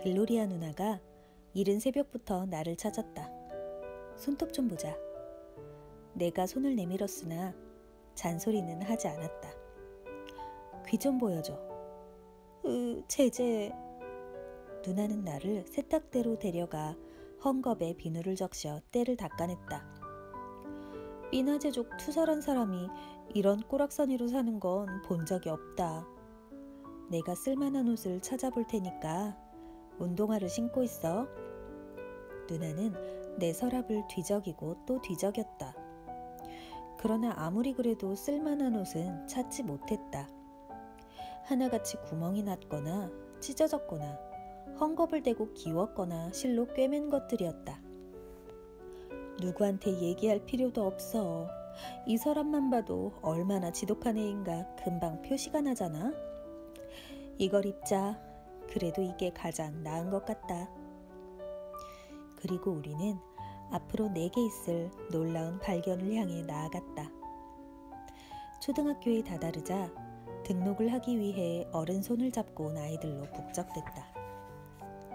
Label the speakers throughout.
Speaker 1: 글로리아 누나가 이른 새벽부터 나를 찾았다. 손톱 좀 보자. 내가 손을 내밀었으나 잔소리는 하지 않았다. 귀 좀 보여줘. 제재. 누나는 나를 세탁대로 데려가 헝겊에 비누를 적셔 때를 닦아냈다. 삐나제족 투설한 사람이 이런 꼬락서니로 사는 건 본 적이 없다. 내가 쓸만한 옷을 찾아볼 테니까 운동화를 신고 있어. 누나는 내 서랍을 뒤적이고 또 뒤적였다. 그러나 아무리 그래도 쓸만한 옷은 찾지 못했다. 하나같이 구멍이 났거나 찢어졌거나 헝겊을 대고 기웠거나 실로 꿰맨 것들이었다. 누구한테 얘기할 필요도 없어. 이 서랍만 봐도 얼마나 지독한 애인가 금방 표시가 나잖아. 이걸 입자. 그래도 이게 가장 나은 것 같다. 그리고 우리는 앞으로 내게 있을 놀라운 발견을 향해 나아갔다. 초등학교에 다다르자 등록을 하기 위해 어른 손을 잡고 온 아이들로 북적댔다.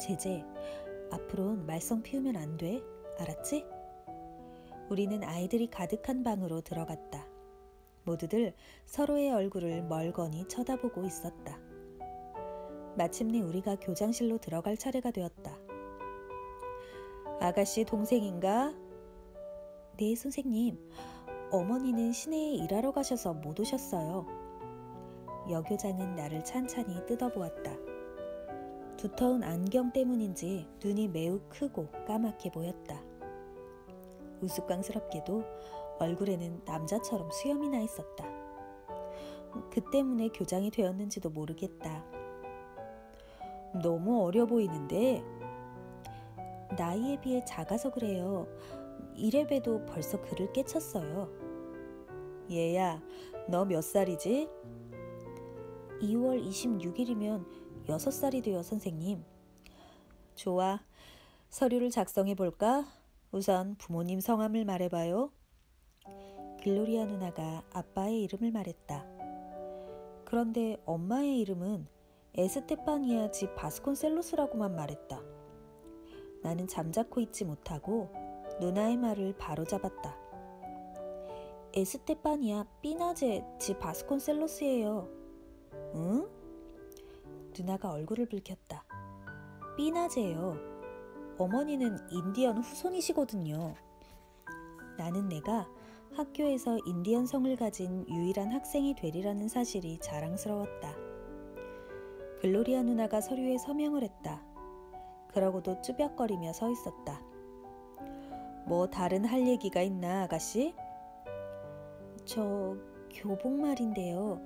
Speaker 1: 제재, 앞으로는 말썽 피우면 안 돼. 알았지? 우리는 아이들이 가득한 방으로 들어갔다. 모두들 서로의 얼굴을 멀거니 쳐다보고 있었다. 마침내 우리가 교장실로 들어갈 차례가 되었다. 아가씨 동생인가? 네, 선생님. 어머니는 시내에 일하러 가셔서 못 오셨어요. 여교장은 나를 찬찬히 뜯어보았다. 두터운 안경 때문인지 눈이 매우 크고 까맣게 보였다. 우스꽝스럽게도 얼굴에는 남자처럼 수염이 나 있었다. 그 때문에 교장이 되었는지도 모르겠다. 너무 어려 보이는데? 나이에 비해 작아서 그래요. 이래봬도 벌써 글을 깨쳤어요. 얘야, 너 몇 살이지? 2월 26일이면 6살이 돼요, 선생님. 좋아. 서류를 작성해 볼까? 우선 부모님 성함을 말해봐요. 글로리아 누나가 아빠의 이름을 말했다. 그런데 엄마의 이름은 에스테파니아 지 바스콘셀로스라고만 말했다. 나는 잠자코 있지 못하고 누나의 말을 바로잡았다. 에스테파니아 삐나제 지 바스콘셀로스예요. 응? 누나가 얼굴을 붉혔다. 삐나제요. 어머니는 인디언 후손이시거든요. 나는 내가 학교에서 인디언 성을 가진 유일한 학생이 되리라는 사실이 자랑스러웠다. 글로리아 누나가 서류에 서명을 했다. 그러고도 쭈뼛거리며 서 있었다. 뭐 다른 할 얘기가 있나, 아가씨? 저 교복 말인데요.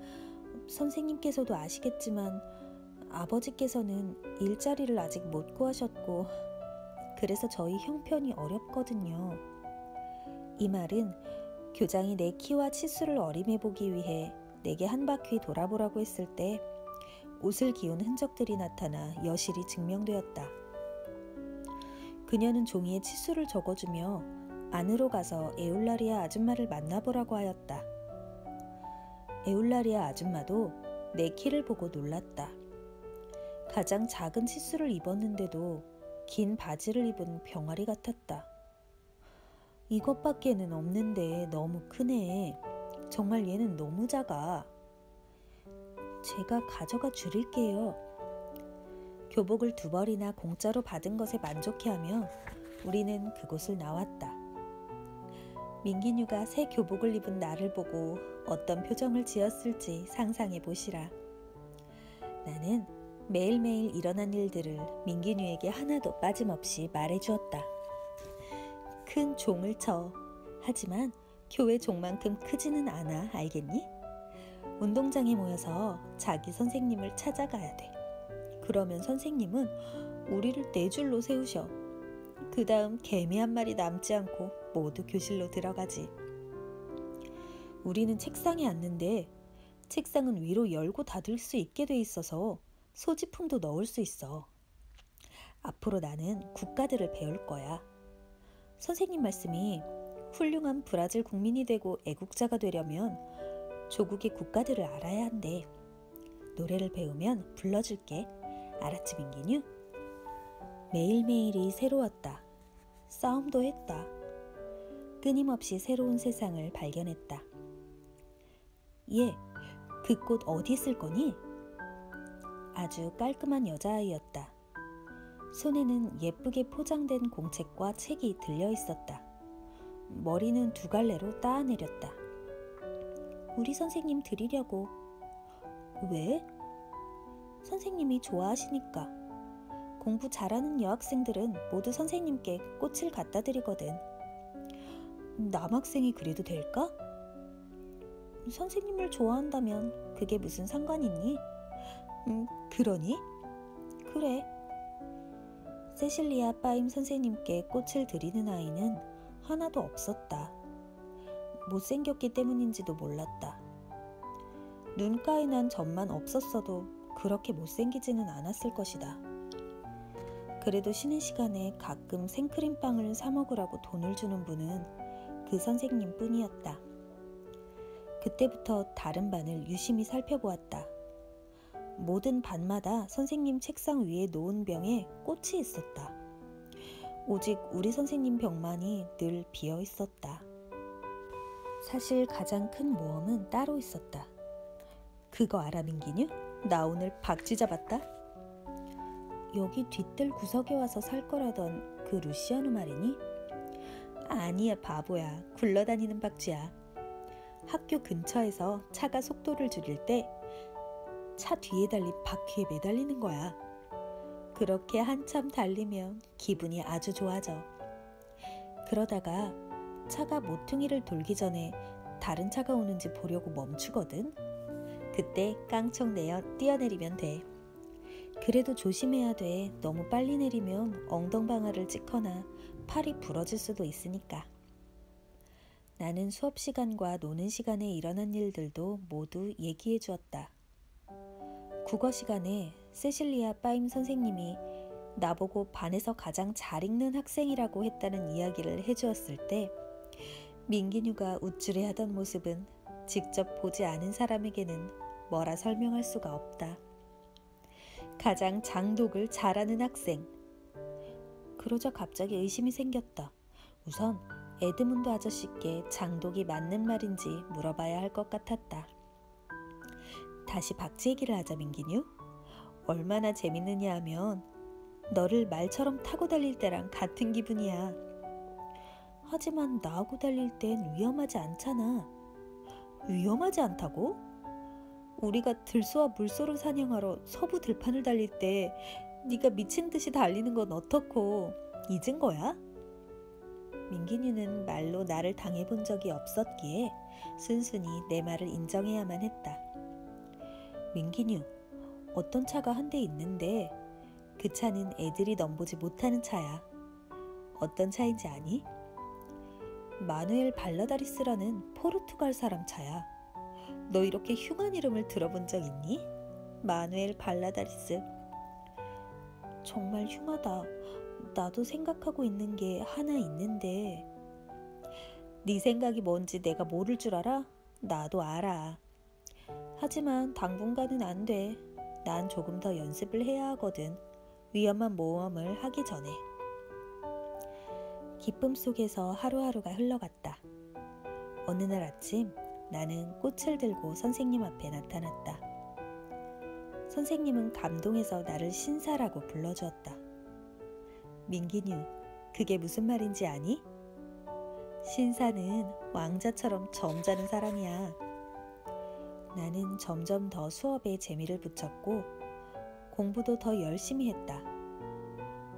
Speaker 1: 선생님께서도 아시겠지만 아버지께서는 일자리를 아직 못 구하셨고 그래서 저희 형편이 어렵거든요. 이 말은 교장이 내 키와 치수를 어림해보기 위해 내게 한 바퀴 돌아보라고 했을 때 옷을 기운 흔적들이 나타나 여실히 증명되었다. 그녀는 종이에 치수를 적어주며 안으로 가서 에울라리아 아줌마를 만나보라고 하였다. 에울라리아 아줌마도 내 키를 보고 놀랐다. 가장 작은 치수를 입었는데도 긴 바지를 입은 병아리 같았다. 이것밖에는 없는데 너무 크네. 정말 얘는 너무 작아. 제가 가져가 줄일게요. 교복을 2벌이나 공짜로 받은 것에 만족해하며 우리는 그곳을 나왔다. 민기뉴가 새 교복을 입은 나를 보고 어떤 표정을 지었을지 상상해 보시라. 나는 매일매일 일어난 일들을 민기뉴에게 하나도 빠짐없이 말해주었다. 큰 종을 쳐. 하지만 교회 종만큼 크지는 않아. 알겠니? 운동장에 모여서 자기 선생님을 찾아가야 돼. 그러면 선생님은 우리를 4줄로 세우셔. 그 다음 개미 한 마리 남지 않고 모두 교실로 들어가지. 우리는 책상에 앉는데 책상은 위로 열고 닫을 수 있게 돼 있어서 소지품도 넣을 수 있어. 앞으로 나는 국가들을 배울 거야. 선생님 말씀이 훌륭한 브라질 국민이 되고 애국자가 되려면 조국의 국가들을 알아야 한대. 노래를 배우면 불러줄게. 알았지, 민기뉴? 매일매일이 새로웠다. 싸움도 했다. 끊임없이 새로운 세상을 발견했다. 얘, 그 꽃 어디 쓸 거니? 아주 깔끔한 여자아이였다. 손에는 예쁘게 포장된 공책과 책이 들려 있었다. 머리는 두 갈래로 따아내렸다. 우리 선생님 드리려고. 왜? 선생님이 좋아하시니까. 공부 잘하는 여학생들은 모두 선생님께 꽃을 갖다 드리거든. 남학생이 그래도 될까? 선생님을 좋아한다면 그게 무슨 상관 있니? 그러니? 그래. 세실리아 파임 선생님께 꽃을 드리는 아이는 하나도 없었다. 못생겼기 때문인지도 몰랐다. 눈가에 난 점만 없었어도 그렇게 못생기지는 않았을 것이다. 그래도 쉬는 시간에 가끔 생크림빵을 사 먹으라고 돈을 주는 분은 그 선생님 뿐이었다. 그때부터 다른 반을 유심히 살펴보았다. 모든 반마다 선생님 책상 위에 놓은 병에 꽃이 있었다. 오직 우리 선생님 병만이 늘 비어 있었다. 사실 가장 큰 모험은 따로 있었다. 그거 알아, 민기뉴? 나 오늘 박쥐 잡았다. 여기 뒤뜰 구석에 와서 살 거라던 그 루시아노 말이니? 아니야, 바보야. 굴러다니는 박쥐야. 학교 근처에서 차가 속도를 줄일 때 차 뒤에 달린 바퀴에 매달리는 거야. 그렇게 한참 달리면 기분이 아주 좋아져. 그러다가 차가 모퉁이를 돌기 전에 다른 차가 오는지 보려고 멈추거든. 그때 깡총 내어 뛰어내리면 돼. 그래도 조심해야 돼. 너무 빨리 내리면 엉덩방아를 찍거나 팔이 부러질 수도 있으니까. 나는 수업 시간과 노는 시간에 일어난 일들도 모두 얘기해 주었다. 국어 시간에 세실리아 파임 선생님이 나보고 반에서 가장 잘 읽는 학생이라고 했다는 이야기를 해주었을 때 민기뉴가 우쭐해하던 모습은 직접 보지 않은 사람에게는 뭐라 설명할 수가 없다. 가장 장독을 잘하는 학생. 그러자 갑자기 의심이 생겼다. 우선 에드문드 아저씨께 장독이 맞는 말인지 물어봐야 할 것 같았다. 다시 박쥐 얘기를 하자, 민기뉴. 얼마나 재밌느냐 하면 너를 말처럼 타고 달릴 때랑 같은 기분이야. 하지만 나하고 달릴 땐 위험하지 않잖아. 위험하지 않다고? 우리가 들소와 물소를 사냥하러 서부 들판을 달릴 때 네가 미친 듯이 달리는 건 어떻고 잊은 거야? 민기뉴는 말로 나를 당해본 적이 없었기에 순순히 내 말을 인정해야만 했다. 민기뉴, 어떤 차가 한 대 있는데 그 차는 애들이 넘보지 못하는 차야. 어떤 차인지 아니? 마누엘 발라다리스라는 포르투갈 사람 차야. 너 이렇게 흉한 이름을 들어본 적 있니? 마누엘 발라다리스. 정말 흉하다. 나도 생각하고 있는 게 하나 있는데. 네 생각이 뭔지 내가 모를 줄 알아? 나도 알아. 하지만 당분간은 안 돼. 난 조금 더 연습을 해야 하거든. 위험한 모험을 하기 전에. 기쁨 속에서 하루하루가 흘러갔다. 어느 날 아침 나는 꽃을 들고 선생님 앞에 나타났다. 선생님은 감동해서 나를 신사라고 불러주었다. 민기뉴, 그게 무슨 말인지 아니? 신사는 왕자처럼 점잖은 사람이야. 나는 점점 더 수업에 재미를 붙였고 공부도 더 열심히 했다.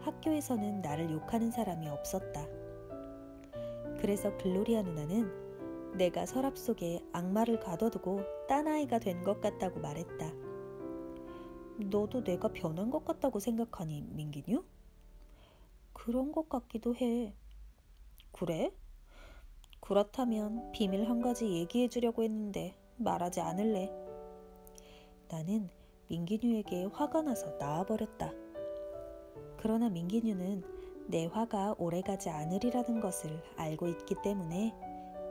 Speaker 1: 학교에서는 나를 욕하는 사람이 없었다. 그래서 글로리아 누나는 내가 서랍 속에 악마를 가둬두고 딴 아이가 된 것 같다고 말했다. 너도 내가 변한 것 같다고 생각하니, 민기뉴? 그런 것 같기도 해. 그래? 그렇다면 비밀 한 가지 얘기해 주려고 했는데 말하지 않을래. 나는 민기뉴에게 화가 나서 나와버렸다. 그러나 민기뉴는 내 화가 오래가지 않으리라는 것을 알고 있기 때문에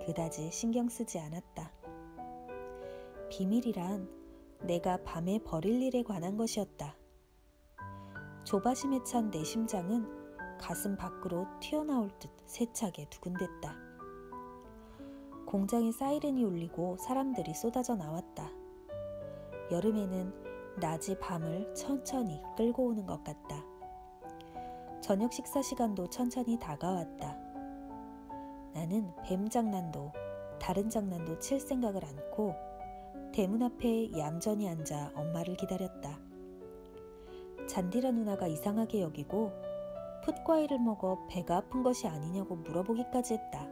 Speaker 1: 그다지 신경 쓰지 않았다. 비밀이란 내가 밤에 버릴 일에 관한 것이었다. 조바심에 찬 내 심장은 가슴 밖으로 튀어나올 듯 세차게 두근댔다. 공장에 사이렌이 울리고 사람들이 쏟아져 나왔다. 여름에는 낮이 밤을 천천히 끌고 오는 것 같다. 저녁 식사 시간도 천천히 다가왔다. 나는 뱀 장난도 다른 장난도 칠 생각을 않고 대문 앞에 얌전히 앉아 엄마를 기다렸다. 잔디라 누나가 이상하게 여기고 풋과일을 먹어 배가 아픈 것이 아니냐고 물어보기까지 했다.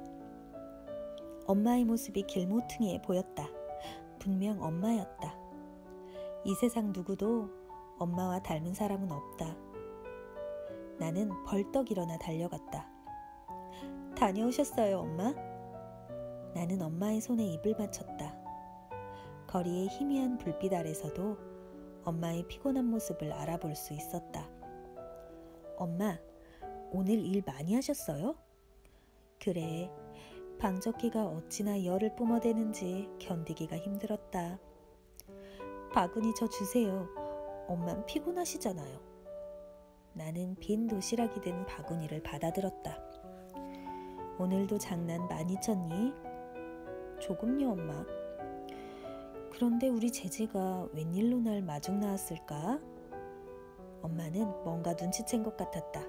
Speaker 1: 엄마의 모습이 길모퉁이해 보였다. 분명 엄마였다. 이 세상 누구도 엄마와 닮은 사람은 없다. 나는 벌떡 일어나 달려갔다. 다녀오셨어요, 엄마? 나는 엄마의 손에 입을 맞췄다. 거리의 희미한 불빛 아래서도 엄마의 피곤한 모습을 알아볼 수 있었다. 엄마, 오늘 일 많이 하셨어요? 그래, 방적기가 어찌나 열을 뿜어대는지 견디기가 힘들었다. 바구니 저 주세요. 엄만 피곤하시잖아요. 나는 빈 도시락이 든 바구니를 받아들었다. 오늘도 장난 많이 쳤니? 조금요, 엄마. 그런데 우리 제재가 웬일로 날 마중 나왔을까? 엄마는 뭔가 눈치챈 것 같았다.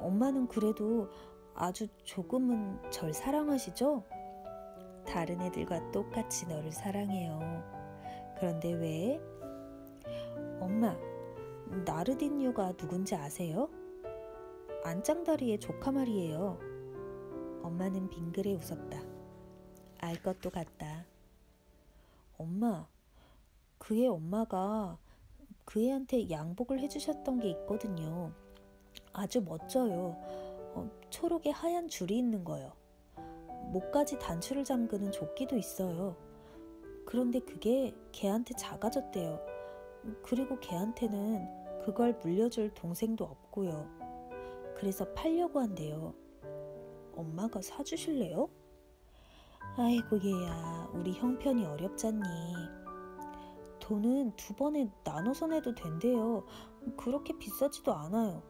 Speaker 1: 엄마는 그래도 아주 조금은 절 사랑하시죠? 다른 애들과 똑같이 너를 사랑해요. 그런데 왜? 엄마, 나르딘요가 누군지 아세요? 안짱다리의 조카 말이에요. 엄마는 빙그레 웃었다. 알 것도 같다. 엄마, 그 애 엄마가 그 애한테 양복을 해주셨던 게 있거든요. 아주 멋져요. 초록에 하얀 줄이 있는 거요. 목까지 단추를 잠그는 조끼도 있어요. 그런데 그게 걔한테 작아졌대요. 그리고 걔한테는 그걸 물려줄 동생도 없고요. 그래서 팔려고 한대요. 엄마가 사주실래요? 아이고 얘야, 우리 형편이 어렵잖니. 돈은 2번에 나눠서 내도 된대요. 그렇게 비싸지도 않아요.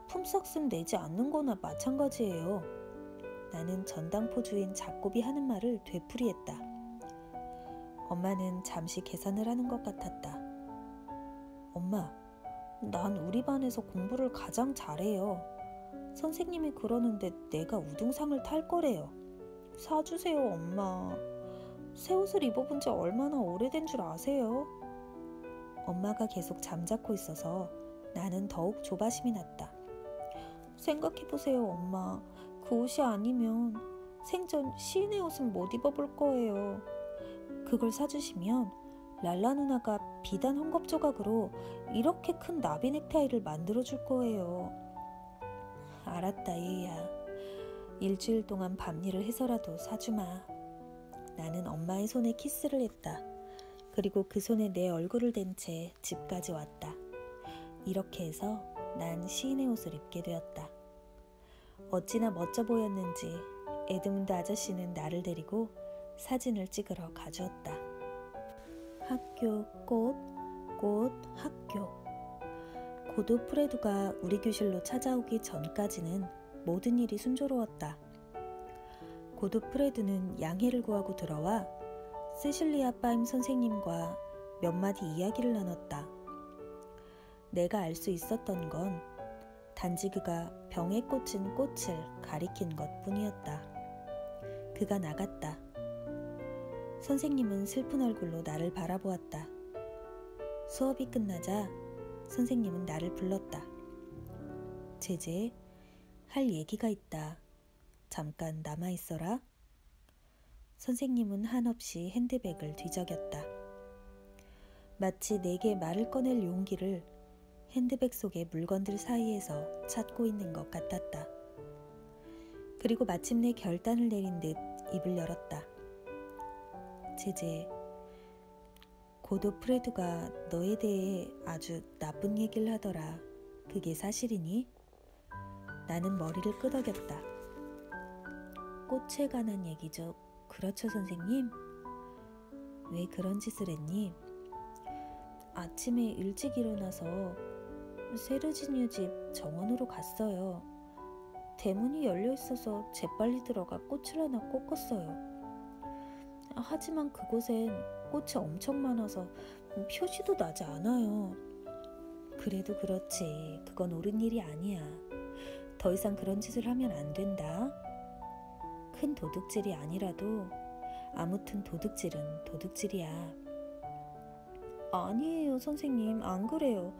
Speaker 1: 품삯은 내지 않는 거나 마찬가지예요. 나는 전당포주인 작고비 하는 말을 되풀이했다. 엄마는 잠시 계산을 하는 것 같았다. 엄마, 난 우리 반에서 공부를 가장 잘해요. 선생님이 그러는데 내가 우등상을 탈 거래요. 사주세요, 엄마. 새 옷을 입어본 지 얼마나 오래된 줄 아세요? 엄마가 계속 잠자코 있어서 나는 더욱 조바심이 났다. 생각해보세요, 엄마. 그 옷이 아니면 생전 시인의 옷은 못 입어볼 거예요. 그걸 사주시면 랄라 누나가 비단 헝겊 조각으로 이렇게 큰 나비 넥타이를 만들어줄 거예요. 알았다, 얘야. 일주일 동안 밤일을 해서라도 사주마. 나는 엄마의 손에 키스를 했다. 그리고 그 손에 내 얼굴을 댄 채 집까지 왔다. 이렇게 해서 난 시인의 옷을 입게 되었다. 어찌나 멋져 보였는지 에드문드 아저씨는 나를 데리고 사진을 찍으러 가주었다. 학교 꽃 학교. 고도프레두가 우리 교실로 찾아오기 전까지는 모든 일이 순조로웠다. 고도프레두는 양해를 구하고 들어와 세실리아 파임 선생님과 몇 마디 이야기를 나눴다. 내가 알 수 있었던 건 단지 그가 병에 꽂힌 꽃을 가리킨 것뿐이었다. 그가 나갔다. 선생님은 슬픈 얼굴로 나를 바라보았다. 수업이 끝나자 선생님은 나를 불렀다. 제제, 할 얘기가 있다. 잠깐 남아있어라. 선생님은 한없이 핸드백을 뒤적였다. 마치 내게 말을 꺼낼 용기를 핸드백 속의 물건들 사이에서 찾고 있는 것 같았다. 그리고 마침내 결단을 내린 듯 입을 열었다. 제제, 고도프레두가 너에 대해 아주 나쁜 얘기를 하더라. 그게 사실이니? 나는 머리를 끄덕였다. 꽃에 관한 얘기죠. 그렇죠, 선생님? 왜 그런 짓을 했니? 아침에 일찍 일어나서 세르지뉴 집 정원으로 갔어요. 대문이 열려 있어서 재빨리 들어가 꽃을 하나 꽂았어요. 하지만 그곳엔 꽃이 엄청 많아서 표시도 나지 않아요. 그래도 그렇지, 그건 옳은 일이 아니야. 더 이상 그런 짓을 하면 안 된다. 큰 도둑질이 아니라도 아무튼 도둑질은 도둑질이야. 아니에요, 선생님. 안 그래요.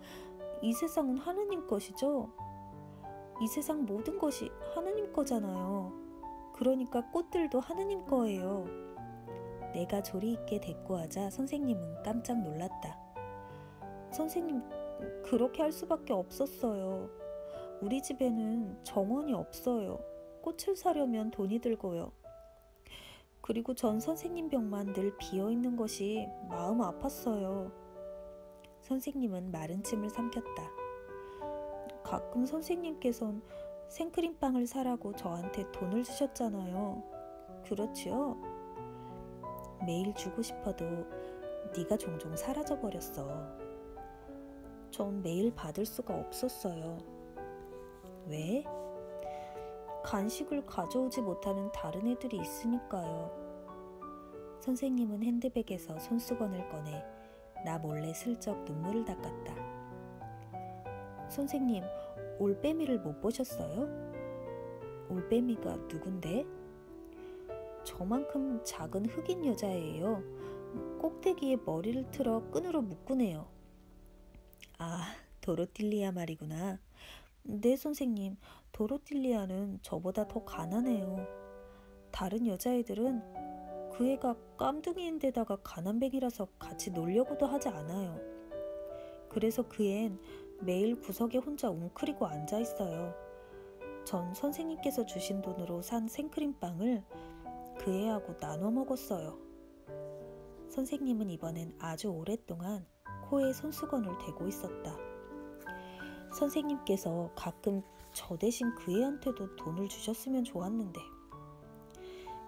Speaker 1: 이 세상은 하느님 것이죠? 이 세상 모든 것이 하느님 거잖아요. 그러니까 꽃들도 하느님 거예요. 내가 조리 있게 대꾸하자 선생님은 깜짝 놀랐다. 선생님, 그렇게 할 수밖에 없었어요. 우리 집에는 정원이 없어요. 꽃을 사려면 돈이 들고요. 그리고 전 선생님 벽만 늘 비어있는 것이 마음 아팠어요. 선생님은 마른 침을 삼켰다. 가끔 선생님께선 생크림빵을 사라고 저한테 돈을 주셨잖아요. 그렇지요? 매일 주고 싶어도 네가 종종 사라져버렸어. 전 매일 받을 수가 없었어요. 왜? 간식을 가져오지 못하는 다른 애들이 있으니까요. 선생님은 핸드백에서 손수건을 꺼내 나 몰래 슬쩍 눈물을 닦았다. 선생님, 올빼미를 못 보셨어요? 올빼미가 누군데? 저만큼 작은 흑인 여자예요. 꼭대기에 머리를 틀어 끈으로 묶으네요. 아, 도로틸리아 말이구나. 네, 선생님. 도로틸리아는 저보다 더 가난해요. 다른 여자애들은 그 애가 깜둥이인데다가 가난뱅이라서 같이 놀려고도 하지 않아요. 그래서 그 앤 매일 구석에 혼자 웅크리고 앉아있어요. 전 선생님께서 주신 돈으로 산 생크림빵을 그 애하고 나눠 먹었어요. 선생님은 이번엔 아주 오랫동안 코에 손수건을 대고 있었다. 선생님께서 가끔 저 대신 그 애한테도 돈을 주셨으면 좋았는데.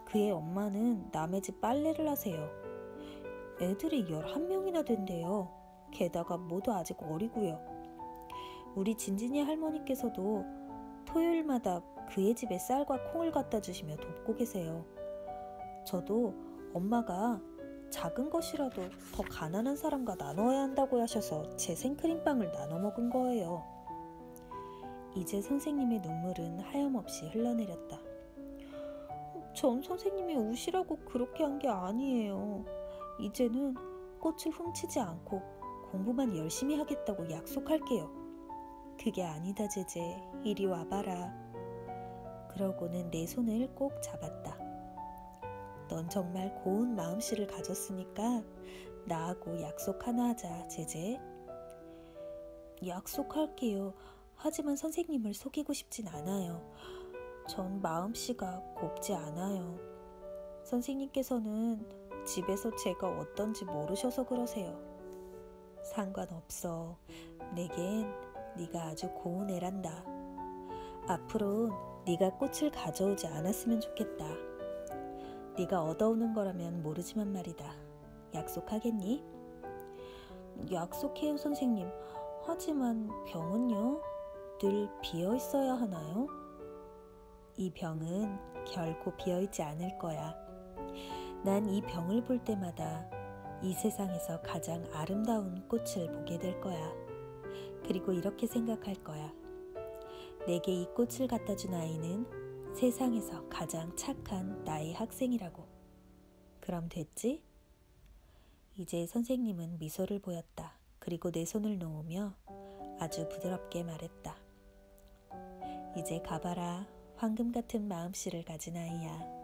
Speaker 1: 그의 엄마는 남의 집 빨래를 하세요. 애들이 11명이나 된대요. 게다가 모두 아직 어리고요. 우리 진진이 할머니께서도 토요일마다 그의 집에 쌀과 콩을 갖다 주시며 돕고 계세요. 저도 엄마가 작은 것이라도 더 가난한 사람과 나눠야 한다고 하셔서 제 생크림빵을 나눠 먹은 거예요. 이제 선생님의 눈물은 하염없이 흘러내렸다. 전 선생님이 우시라고 그렇게 한 게 아니에요. 이제는 꽃을 훔치지 않고 공부만 열심히 하겠다고 약속할게요. 그게 아니다, 제제. 이리 와봐라. 그러고는 내 손을 꼭 잡았다. 넌 정말 고운 마음씨를 가졌으니까 나하고 약속 하나 하자, 제제. 약속할게요. 하지만 선생님을 속이고 싶진 않아요. 전 마음씨가 곱지 않아요. 선생님께서는 집에서 제가 어떤지 모르셔서 그러세요. 상관없어. 내겐 네가 아주 고운 애란다. 앞으론 네가 꽃을 가져오지 않았으면 좋겠다. 네가 얻어오는 거라면 모르지만 말이다. 약속하겠니? 약속해요, 선생님. 하지만 병은요? 늘 비어 있어야 하나요? 이 병은 결코 비어있지 않을 거야. 난 이 병을 볼 때마다 이 세상에서 가장 아름다운 꽃을 보게 될 거야. 그리고 이렇게 생각할 거야. 내게 이 꽃을 갖다 준 아이는 세상에서 가장 착한 나의 학생이라고. 그럼 됐지? 이제 선생님은 미소를 보였다. 그리고 내 손을 놓으며 아주 부드럽게 말했다. 이제 가봐라. 황금 같은 마음씨를 가진 아이야.